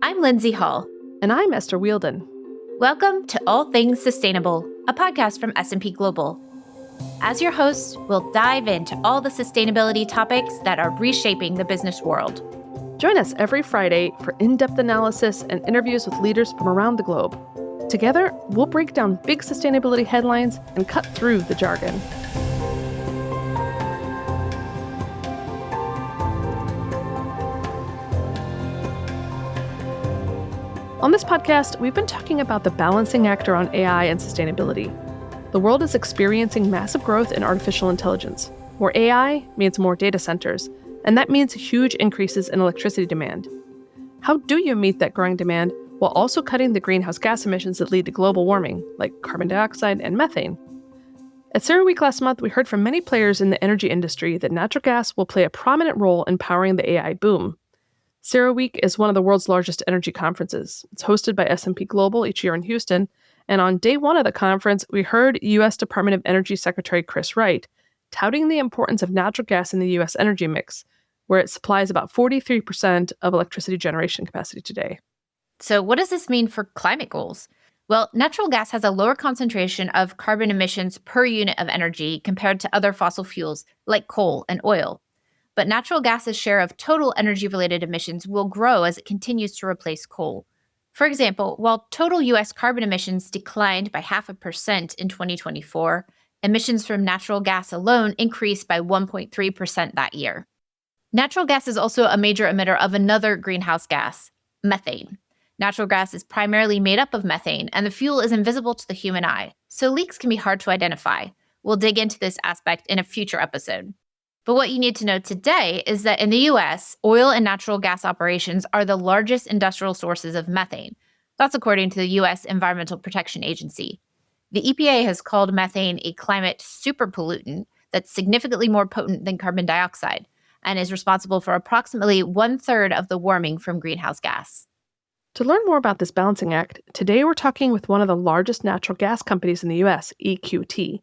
I'm Lindsay Hall. And I'm Esther Wielden. Welcome to All Things Sustainable, a podcast from S&P Global. As your hosts, we'll dive into all the sustainability topics that are reshaping the business world. Join us every Friday for in-depth analysis and interviews with leaders from around the globe. Together, we'll break down big sustainability headlines and cut through the jargon. On this podcast, we've been talking about the balancing act around AI and sustainability. The world is experiencing massive growth in artificial intelligence. More AI means more data centers, and that means huge increases in electricity demand. How do you meet that growing demand while also cutting the greenhouse gas emissions that lead to global warming, like carbon dioxide and methane? At CERAWeek last month, we heard from many players in the energy industry that natural gas will play a prominent role in powering the AI boom. CERAWeek is one of the world's largest energy conferences. It's hosted by S&P Global each year in Houston, and on day one of the conference, we heard U.S. Department of Energy Secretary Chris Wright touting the importance of natural gas in the U.S. energy mix, where it supplies about 43% of electricity generation capacity today. So what does this mean for climate goals? Well, natural gas has a lower concentration of carbon emissions per unit of energy compared to other fossil fuels like coal and oil. But natural gas's share of total energy-related emissions will grow as it continues to replace coal. For example, while total U.S. carbon emissions declined by 0.5% in 2024, emissions from natural gas alone increased by 1.3% that year. Natural gas is also a major emitter of another greenhouse gas, methane. Natural gas is primarily made up of methane, and the fuel is invisible to the human eye, so leaks can be hard to identify. We'll dig into this aspect in a future episode. But what you need to know today is that in the U.S., oil and natural gas operations are the largest industrial sources of methane. That's according to the U.S. Environmental Protection Agency. The EPA has called methane a climate superpollutant that's significantly more potent than carbon dioxide and is responsible for approximately 1/3 of the warming from greenhouse gas. To learn more about this balancing act, today we're talking with one of the largest natural gas companies in the U.S., EQT.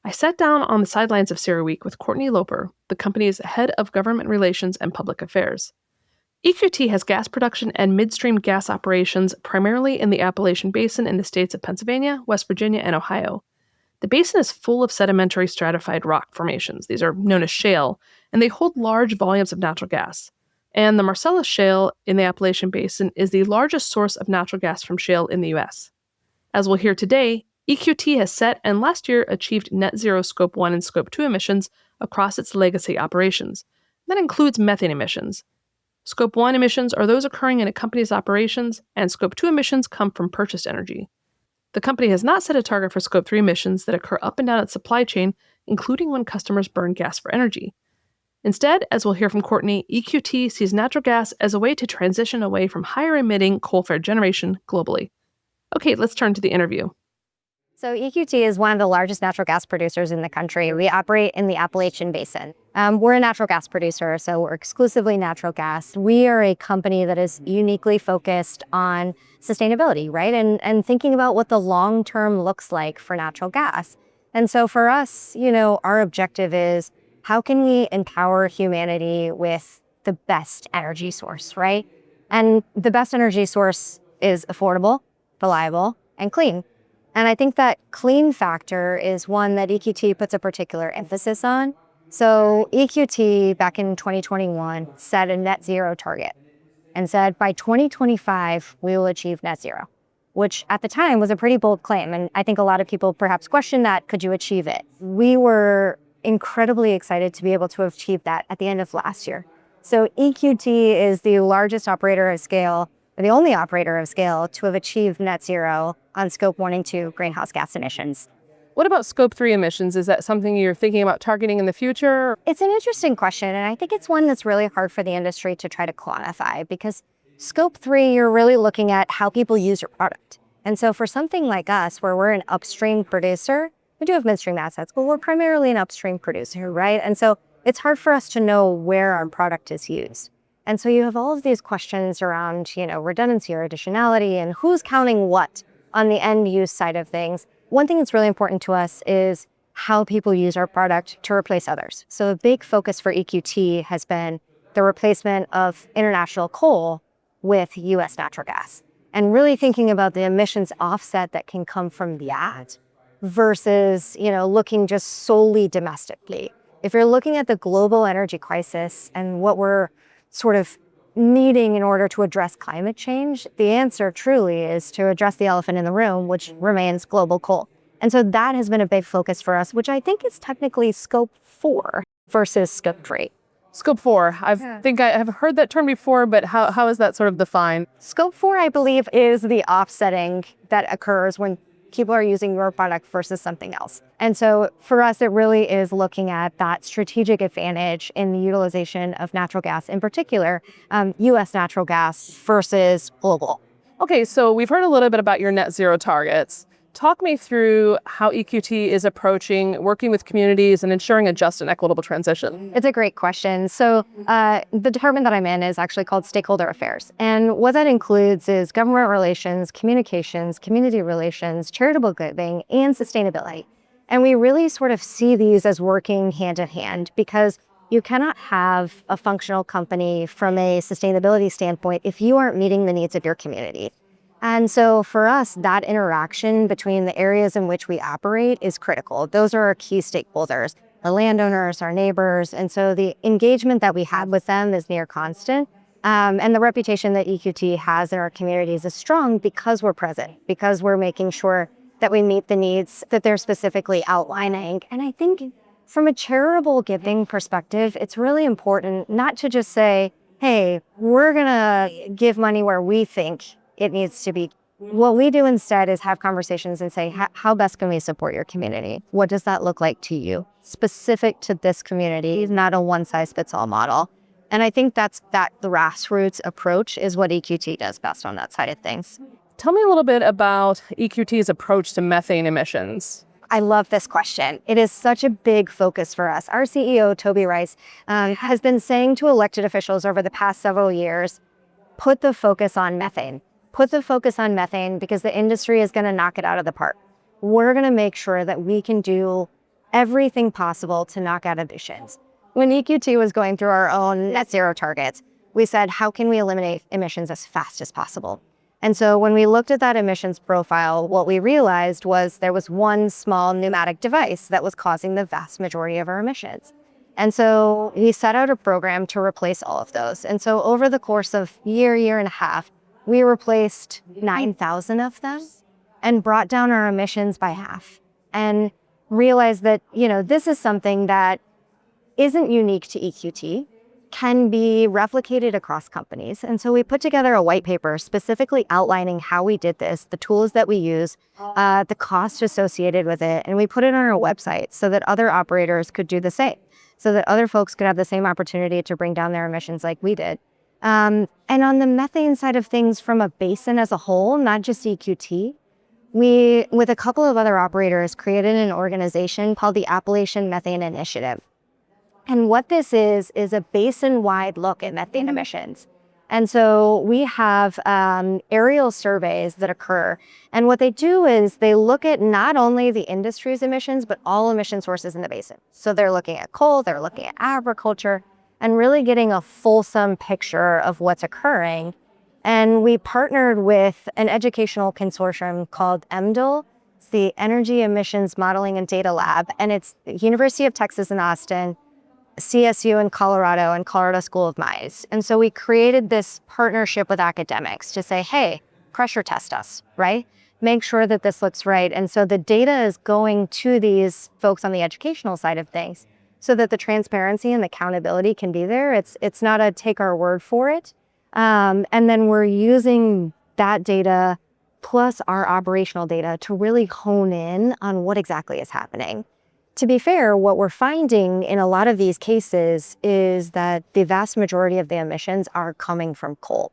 I sat down on the sidelines of CERAWeek with Courtney Loper, the company's head of government relations and public affairs. EQT has gas production and midstream gas operations primarily in the Appalachian Basin in the states of Pennsylvania, West Virginia, and Ohio. The basin is full of sedimentary stratified rock formations. These are known as shale, and they hold large volumes of natural gas. And the Marcellus Shale in the Appalachian Basin is the largest source of natural gas from shale in the U.S. As we'll hear today, EQT has set and last year achieved net zero Scope 1 and Scope 2 emissions across its legacy operations. That includes methane emissions. Scope 1 emissions are those occurring in a company's operations, and Scope 2 emissions come from purchased energy. The company has not set a target for Scope 3 emissions that occur up and down its supply chain, including when customers burn gas for energy. Instead, as we'll hear from Courtney, EQT sees natural gas as a way to transition away from higher-emitting coal-fired generation globally. Okay, let's turn to the interview. So EQT is one of the largest natural gas producers in the country. We operate in the Appalachian Basin. We're a natural gas producer, so we're exclusively natural gas. We are a company that is uniquely focused on sustainability, right? And thinking about what the long term looks like for natural gas. And so for us, our objective is how can we empower humanity with the best energy source, right? And the best energy source is affordable, reliable, and clean. And I think that clean factor is one that EQT puts a particular emphasis on. So EQT back in 2021 set a net zero target and said by 2025, we will achieve net zero, which at the time was a pretty bold claim. And I think a lot of people perhaps question that, could you achieve it? We were incredibly excited to be able to achieve that at the end of last year. So EQT is the largest operator of scale, or the only operator of scale to have achieved net zero on Scope 1 and 2 greenhouse gas emissions. What about Scope 3 emissions? Is that something you're thinking about targeting in the future? It's an interesting question, and I think it's one that's really hard for the industry to try to quantify, because Scope 3, you're really looking at how people use your product. And so for something like us, where we're an upstream producer, we do have midstream assets, but we're primarily an upstream producer, right? And so it's hard for us to know where our product is used. And so you have all of these questions around, redundancy or additionality and who's counting what on the end use side of things. One thing that's really important to us is how people use our product to replace others. So a big focus for EQT has been the replacement of international coal with US natural gas. And really thinking about the emissions offset that can come from that versus, looking just solely domestically. If you're looking at the global energy crisis and what we're sort of needing in order to address climate change, the answer truly is to address the elephant in the room, which remains global coal. And so that has been a big focus for us, which I think is technically scope 4 versus scope 3. Scope 4. Think I have heard that term before, but how is that sort of defined? Scope 4, I believe, is the offsetting that occurs when people are using your product versus something else. And so for us, it really is looking at that strategic advantage in the utilization of natural gas, in particular, US natural gas versus global. Okay, so we've heard a little bit about your net zero targets. Talk me through how EQT is approaching working with communities and ensuring a just and equitable transition. It's a great question. So the department that I'm in is actually called Stakeholder Affairs. And what that includes is government relations, communications, community relations, charitable giving, and sustainability. And we really sort of see these as working hand in hand because you cannot have a functional company from a sustainability standpoint if you aren't meeting the needs of your community. And so for us, that interaction between the areas in which we operate is critical. Those are our key stakeholders, the landowners, our neighbors. And so the engagement that we have with them is near constant. And the reputation that EQT has in our communities is strong because we're present, because we're making sure that we meet the needs that they're specifically outlining. And I think from a charitable giving perspective, it's really important not to just say, hey, we're going to give money where we think it needs to be. What we do instead is have conversations and say, how best can we support your community? What does that look like to you? Specific to this community, not a one-size-fits-all model. And I think that the grassroots approach is what EQT does best on that side of things. Tell me a little bit about EQT's approach to methane emissions. I love this question. It is such a big focus for us. Our CEO, Toby Rice, has been saying to elected officials over the past several years, put the focus on methane. Put the focus on methane because the industry is going to knock it out of the park. We're going to make sure that we can do everything possible to knock out emissions. When EQT was going through our own net zero targets, we said, how can we eliminate emissions as fast as possible? And so when we looked at that emissions profile, what we realized was there was one small pneumatic device that was causing the vast majority of our emissions. And so we set out a program to replace all of those. And so over the course of year and a half, we replaced 9,000 of them and brought down our emissions by half and realized that, this is something that isn't unique to EQT, can be replicated across companies. And so we put together a white paper specifically outlining how we did this, the tools that we use, the cost associated with it. And we put it on our website so that other operators could do the same, so that other folks could have the same opportunity to bring down their emissions like we did. And on the methane side of things from a basin as a whole, not just EQT, we, with a couple of other operators, created an organization called the Appalachian Methane Initiative. And what this is a basin-wide look at methane emissions. And so we have aerial surveys that occur. And what they do is they look at not only the industry's emissions, but all emission sources in the basin. So they're looking at coal, they're looking at agriculture, and really getting a fulsome picture of what's occurring. And we partnered with an educational consortium called EMDL. It's the Energy Emissions Modeling and Data Lab, and it's the University of Texas in Austin, CSU in Colorado, and Colorado School of Mines. And so we created this partnership with academics to say, hey, pressure test us, right? Make sure that this looks right. And so the data is going to these folks on the educational side of things, so that the transparency and the accountability can be there. It's not a take our word for it. And then we're using that data plus our operational data to really hone in on what exactly is happening. To be fair, what we're finding in a lot of these cases is that the vast majority of the emissions are coming from coal.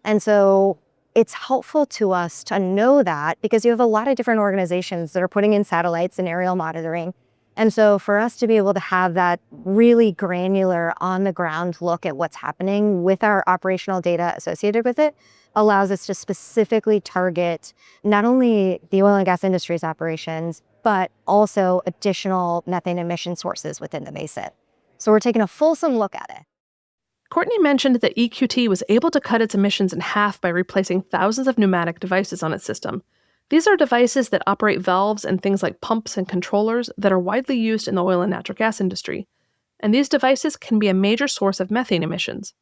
And so it's helpful to us to know that because you have a lot of different organizations that are putting in satellites and aerial monitoring. And so for us to be able to have that really granular on-the-ground look at what's happening with our operational data associated with it allows us to specifically target not only the oil and gas industry's operations, but also additional methane emission sources within the basin. So we're taking a fulsome look at it. Courtney mentioned that EQT was able to cut its emissions in half by replacing thousands of pneumatic devices on its system. These are devices that operate valves and things like pumps and controllers that are widely used in the oil and natural gas industry. And these devices can be a major source of methane emissions.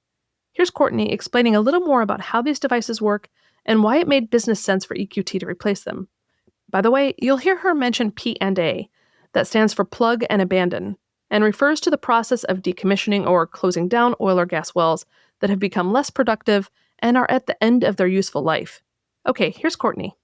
Here's Courtney explaining a little more about how these devices work and why it made business sense for EQT to replace them. By the way, you'll hear her mention P&A, that stands for plug and abandon, and refers to the process of decommissioning or closing down oil or gas wells that have become less productive and are at the end of their useful life. Okay, here's Courtney.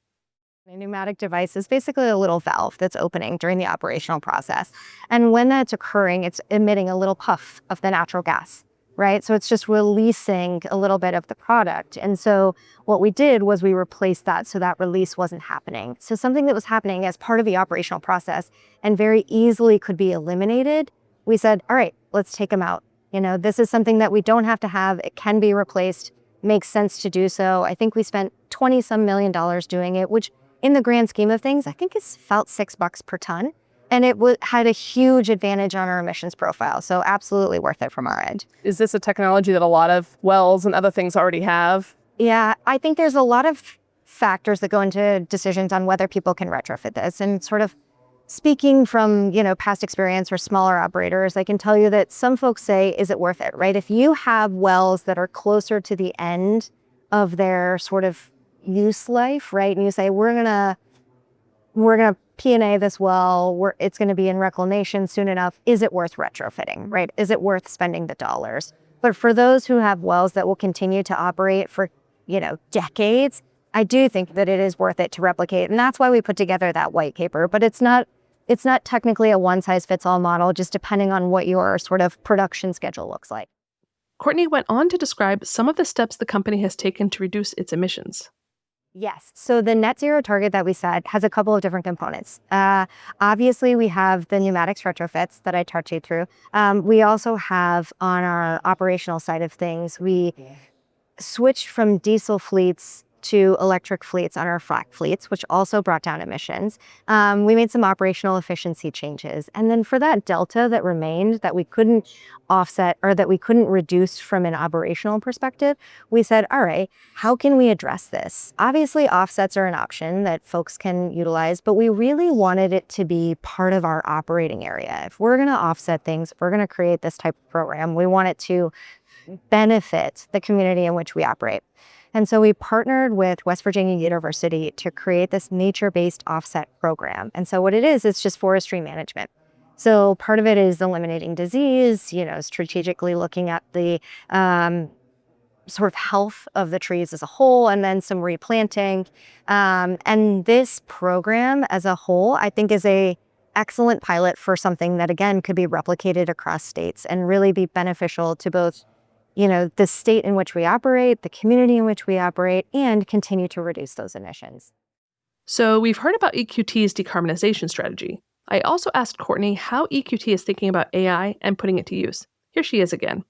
A pneumatic device is basically a little valve that's opening during the operational process. And when that's occurring, it's emitting a little puff of the natural gas, right? So it's just releasing a little bit of the product. And so what we did was we replaced that so that release wasn't happening. So something that was happening as part of the operational process and very easily could be eliminated, we said, all right, let's take them out. This is something that we don't have to have. It can be replaced. Makes sense to do so. I think we spent $20-some million doing it, which in the grand scheme of things, I think it's felt $6 per ton. And it had a huge advantage on our emissions profile. So absolutely worth it from our end. Is this a technology that a lot of wells and other things already have? Yeah, I think there's a lot of factors that go into decisions on whether people can retrofit this. And sort of speaking from, past experience or smaller operators, I can tell you that some folks say, is it worth it, right? If you have wells that are closer to the end of their sort of use life, right? And you say, we're gonna P&A this well, it's gonna be in reclamation soon enough. Is it worth retrofitting, right? Is it worth spending the dollars? But for those who have wells that will continue to operate for, decades, I do think that it is worth it to replicate. And that's why we put together that white paper. But it's not technically a one-size-fits-all model, just depending on what your sort of production schedule looks like. Courtney went on to describe some of the steps the company has taken to reduce its emissions. Yes. So the net zero target that we set has a couple of different components. Obviously, we have the pneumatics retrofits that I talked you through. We also have on our operational side of things, we switched from diesel fleets to electric fleets on our frac fleets, which also brought down emissions. We made some operational efficiency changes. And then for that delta that remained that we couldn't offset or that we couldn't reduce from an operational perspective, we said, all right, how can we address this? Obviously, offsets are an option that folks can utilize, but we really wanted it to be part of our operating area. If we're going to offset things, if we're going to create this type of program, we want it to benefit the community in which we operate. And so we partnered with West Virginia University to create this nature-based offset program. And so what it is, it's just forestry management. So part of it is eliminating disease, strategically looking at the sort of health of the trees as a whole, and then some replanting. And this program as a whole, I think, is a excellent pilot for something that, again, could be replicated across states and really be beneficial to both the state in which we operate, the community in which we operate, and continue to reduce those emissions. So we've heard about EQT's decarbonization strategy. I also asked Courtney how EQT is thinking about AI and putting it to use. Here she is again.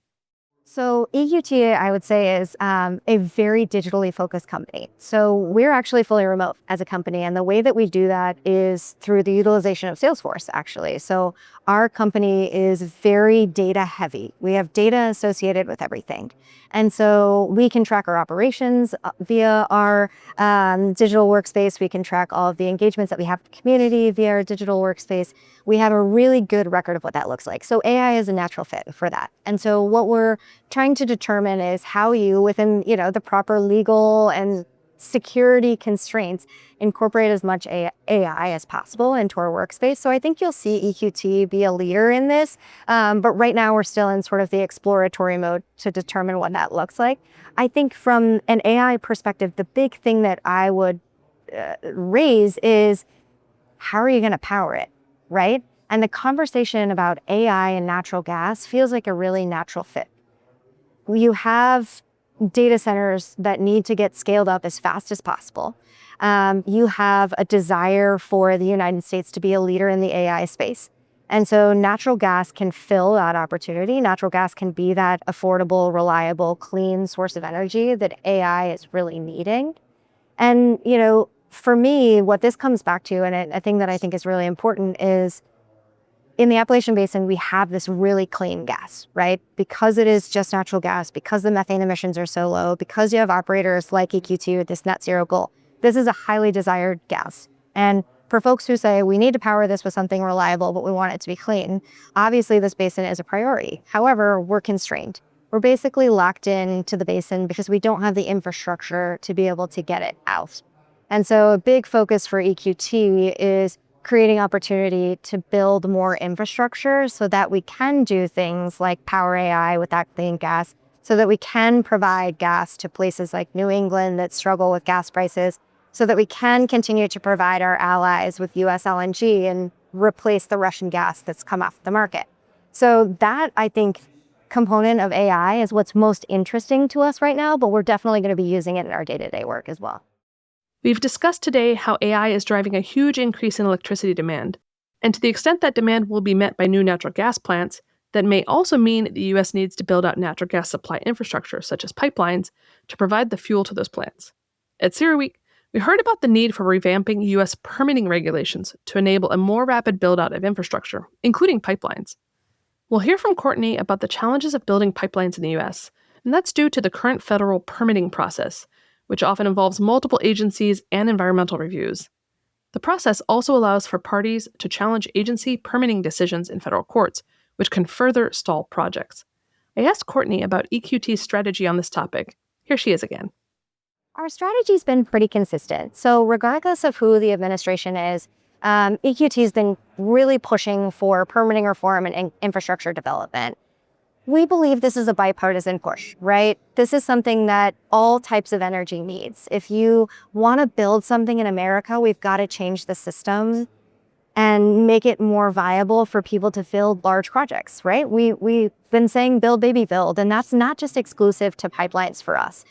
So EQT, I would say, is a very digitally focused company. So we're actually fully remote as a company. And the way that we do that is through the utilization of Salesforce, actually. So our company is very data heavy. We have data associated with everything. And so we can track our operations via our digital workspace. We can track all of the engagements that we have with the community via our digital workspace. We have a really good record of what that looks like. So AI is a natural fit for that. And so what we're trying to determine is how you, within the proper legal and security constraints, incorporate as much AI as possible into our workspace. So I think you'll see EQT be a leader in this. But right now we're still in sort of the exploratory mode to determine what that looks like. I think from an AI perspective, the big thing that I would raise is how are you going to power it, right? And the conversation about AI and natural gas feels like a really natural fit. You have data centers that need to get scaled up as fast as possible. You have a desire for the United States to be a leader in the AI space. And so natural gas can fill that opportunity. Natural gas can be that affordable, reliable, clean source of energy that AI is really needing. And, for me, what this comes back to, and a thing that I think is really important, is in the Appalachian Basin, we have this really clean gas, right? Because it is just natural gas, because the methane emissions are so low, because you have operators like EQT with this net zero goal, this is a highly desired gas. And for folks who say, we need to power this with something reliable, but we want it to be clean, obviously this basin is a priority. However, we're constrained. We're basically locked into the basin because we don't have the infrastructure to be able to get it out. And so a big focus for EQT is creating opportunity to build more infrastructure so that we can do things like power AI with that clean gas, so that we can provide gas to places like New England that struggle with gas prices, so that we can continue to provide our allies with US LNG and replace the Russian gas that's come off the market. So that, I think, component of AI is what's most interesting to us right now, but we're definitely going to be using it in our day-to-day work as well. We've discussed today how AI is driving a huge increase in electricity demand, and to the extent that demand will be met by new natural gas plants, that may also mean the U.S. needs to build out natural gas supply infrastructure, such as pipelines, to provide the fuel to those plants. At CERAWeek, we heard about the need for revamping U.S. permitting regulations to enable a more rapid build-out of infrastructure, including pipelines. We'll hear from Courtney about the challenges of building pipelines in the U.S., and that's due to the current federal permitting process, which often involves multiple agencies and environmental reviews. The process also allows for parties to challenge agency permitting decisions in federal courts, which can further stall projects. I asked Courtney about EQT's strategy on this topic. Here she is again. Our strategy's been pretty consistent. So regardless of who the administration is, EQT's been really pushing for permitting reform and infrastructure development. We believe this is a bipartisan push, right? This is something that all types of energy needs. If you want to build something in America, we've got to change the system and make it more viable for people to build large projects, right? We've been saying build, baby, build, and that's not just exclusive to pipelines for us.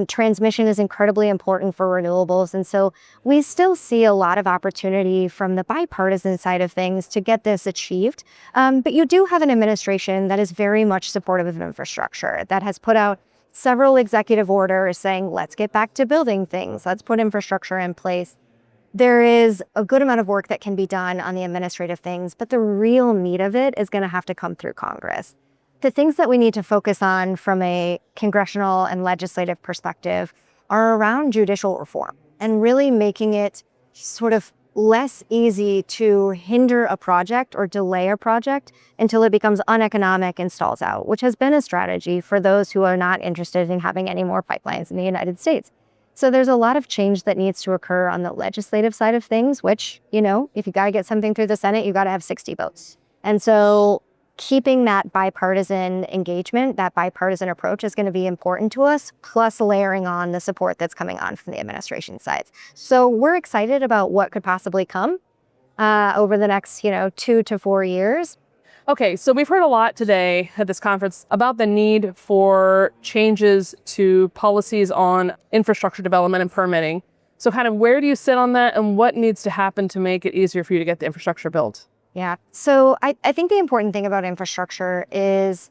Transmission is incredibly important for renewables, and so we still see a lot of opportunity from the bipartisan side of things to get this achieved. But you do have an administration that is very much supportive of infrastructure, that has put out several executive orders saying, let's get back to building things, let's put infrastructure in place. There is a good amount of work that can be done on the administrative things, but the real meat of it is going to have to come through Congress. The things that we need to focus on from a congressional and legislative perspective are around judicial reform and really making it sort of less easy to hinder a project or delay a project until it becomes uneconomic and stalls out, which has been a strategy for those who are not interested in having any more pipelines in the United States. So there's a lot of change that needs to occur on the legislative side of things, which, if you got to get something through the Senate, you got to have 60 votes. And so keeping that bipartisan engagement, that bipartisan approach is going to be important to us, plus layering on the support that's coming on from the administration side. So we're excited about what could possibly come over the next, 2 to 4 years. Okay, so we've heard a lot today at this conference about the need for changes to policies on infrastructure development and permitting. So kind of where do you sit on that, and what needs to happen to make it easier for you to get the infrastructure built? Yeah, so I think the important thing about infrastructure is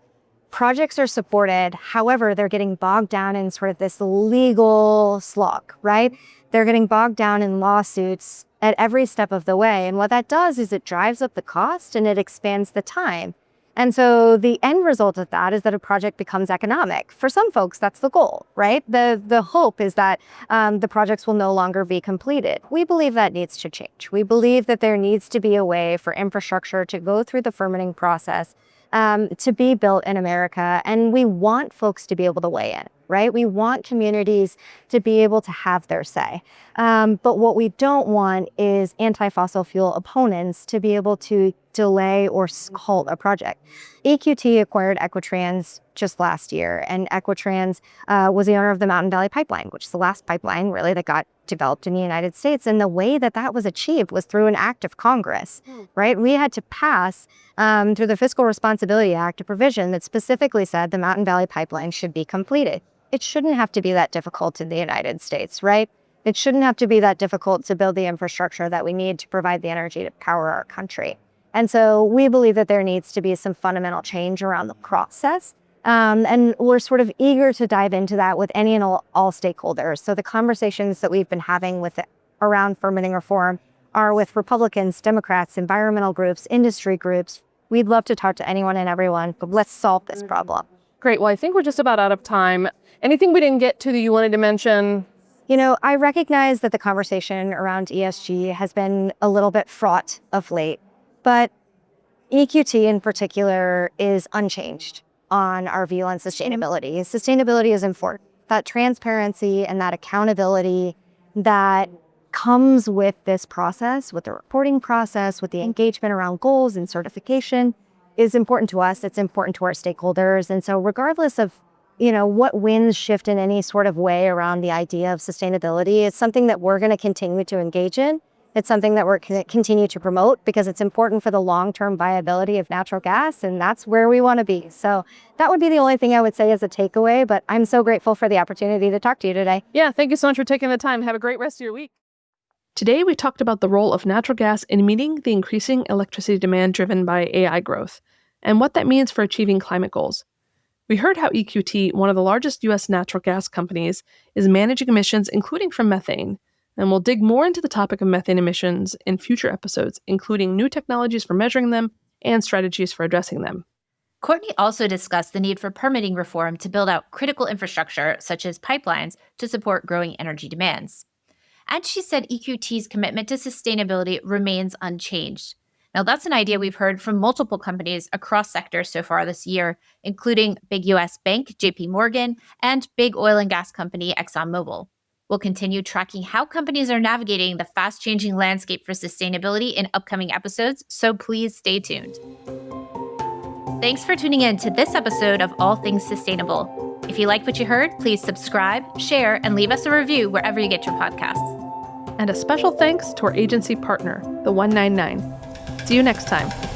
projects are supported. However, they're getting bogged down in sort of this legal slog, right? They're getting bogged down in lawsuits at every step of the way. And what that does is it drives up the cost and it expands the time. And so the end result of that is that a project becomes economic. For some folks, that's the goal, right? The hope is that the projects will no longer be completed. We believe that needs to change. We believe that there needs to be a way for infrastructure to go through the permitting process to be built in America. And we want folks to be able to weigh in, right? We want communities to be able to have their say. But what we don't want is anti-fossil fuel opponents to be able to delay or halt a project. EQT acquired Equitrans just last year, and Equitrans was the owner of the Mountain Valley Pipeline, which is the last pipeline really that got developed in the United States. And the way that that was achieved was through an act of Congress, right? We had to pass through the Fiscal Responsibility Act a provision that specifically said the Mountain Valley Pipeline should be completed. It shouldn't have to be that difficult in the United States, right? It shouldn't have to be that difficult to build the infrastructure that we need to provide the energy to power our country. And so we believe that there needs to be some fundamental change around the process. And we're sort of eager to dive into that with any and all stakeholders. So the conversations that we've been having around permitting reform are with Republicans, Democrats, environmental groups, industry groups. We'd love to talk to anyone and everyone, but let's solve this problem. Great. Well, I think we're just about out of time. Anything we didn't get to that you wanted to mention? I recognize that the conversation around ESG has been a little bit fraught of late, but EQT in particular is unchanged on our view on sustainability. Sustainability is important. That transparency and that accountability that comes with this process, with the reporting process, with the engagement around goals and certification is important to us. It's important to our stakeholders. And so regardless of, what winds shift in any sort of way around the idea of sustainability, it's something that we're going to continue to engage in. It's something that we're going to continue to promote because it's important for the long-term viability of natural gas, and that's where we want to be. So that would be the only thing I would say as a takeaway, but I'm so grateful for the opportunity to talk to you today. Yeah, thank you so much for taking the time. Have a great rest of your week. Today, we talked about the role of natural gas in meeting the increasing electricity demand driven by AI growth and what that means for achieving climate goals. We heard how EQT, one of the largest U.S. natural gas companies, is managing emissions, including from methane. And we'll dig more into the topic of methane emissions in future episodes, including new technologies for measuring them and strategies for addressing them. Courtney also discussed the need for permitting reform to build out critical infrastructure, such as pipelines, to support growing energy demands. And she said EQT's commitment to sustainability remains unchanged. Now, that's an idea we've heard from multiple companies across sectors so far this year, including big U.S. bank JP Morgan and big oil and gas company ExxonMobil. We'll continue tracking how companies are navigating the fast-changing landscape for sustainability in upcoming episodes, so please stay tuned. Thanks for tuning in to this episode of All Things Sustainable. If you liked what you heard, please subscribe, share, and leave us a review wherever you get your podcasts. And a special thanks to our agency partner, the 199. See you next time.